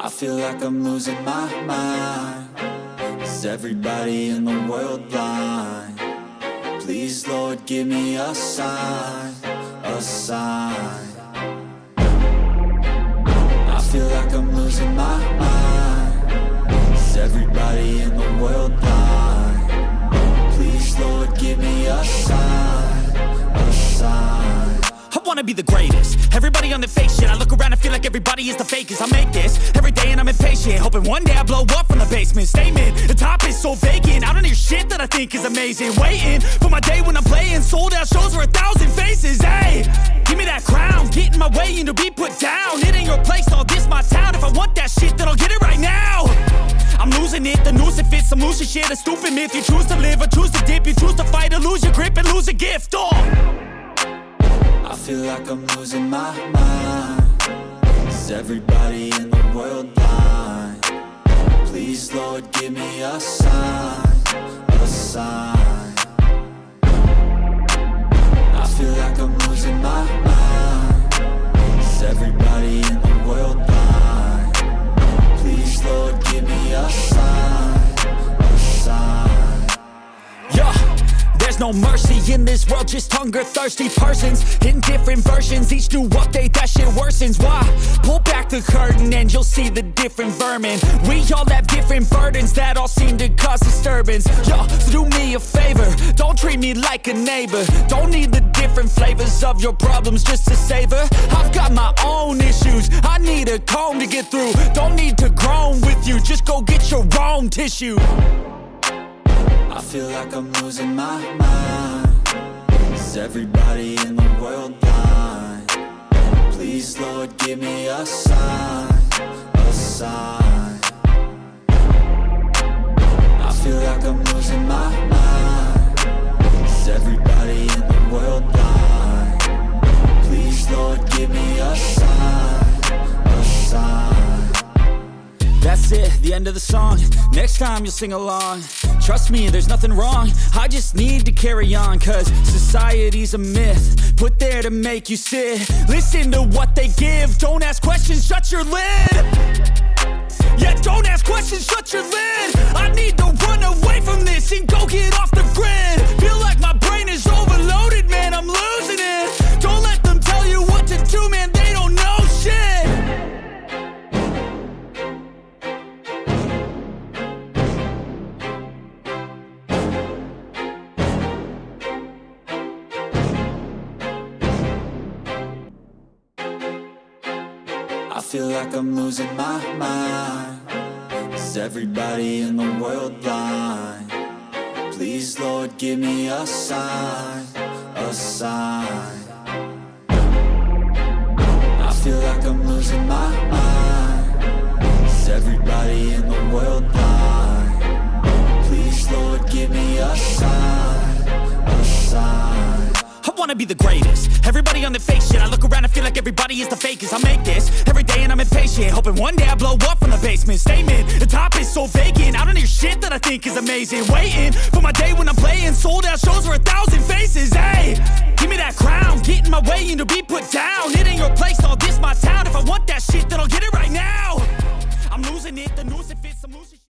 I feel like I'm losing my mind. Is everybody in the world blind? Please, Lord, give me a sign, a sign. I feel like I'm losing my mind. Is everybody in the world blind? Please, Lord, give me a sign, a sign. I wanna be the greatest. Everybody on the fake shit. I look around and feel like everybody is the fakest. I make this every day and I'm impatient, hoping one day I blow up from the basement. Statement, the top is so vacant. I don't hear shit that I think is amazing. Waiting for my day when I'm playing sold out shows for 1,000 faces. Hey, give me that crown, get in my way and to be put down. It ain't your place, all this my town. If I want that shit, then I'll get it right now. I'm losing it, the noose it fits. I'm losing shit, a stupid myth. You choose to live or choose to dip. You choose to fight or lose your grip and lose a gift. I feel like I'm losing my mind. Is everybody in the world blind? Please, Lord, give me a sign, a sign. I feel like I'm losing my mind. Is everybody in the world blind? Please, Lord, give me a sign, a sign. Yeah. There's no mercy in this world, just hunger-thirsty persons in different versions. Each new update, that shit worsens. Why? Pull back the curtain and you'll see the different vermin. We all have different burdens that all seem to cause disturbance. Yo, so do me a favor, don't treat me like a neighbor. Don't need the different flavors of your problems just to savor. I've got my own issues, I need a comb to get through. Don't need to groan with you, just go get your own tissue. I feel like I'm losing my mind. Is everybody in the world blind? Please, Lord, give me a sign, a sign. I feel like I'm losing my mind. Is everybody in the world blind? Please, Lord, give me a sign, a sign. That's it, the end of the song. Next time you'll sing along. Trust me, there's nothing wrong. I just need to carry on, cause society's a myth put there to make you sit. Listen to what they give. Don't ask questions, shut your lid. Yeah, don't ask questions, shut your lid. I need to run away from this and go get off the grid. Feel like my brain is overloaded, man, I'm losing it. Don't let them tell you what to do, man, they don't know shit. I feel like I'm losing my mind. Is everybody in the world blind? Please, Lord, give me a sign, a sign. I feel like I'm losing my mind. Is everybody in the world blind? Please, Lord, give me a sign, a sign. I wanna be the greatest. Everybody on the fake shit. I look around and feel like everybody is the fakest. I make this every day and I'm impatient, hoping one day I blow up from the basement. Statement, the top is so vacant. I don't hear shit that I think is amazing. Waiting for my day when I'm playing sold out shows for 1,000 faces. Hey, give me that crown, get in my way and to be put down. It ain't your place, all this my town. If I want that shit, then I'll get it right now. I'm losing it, the noose it fits.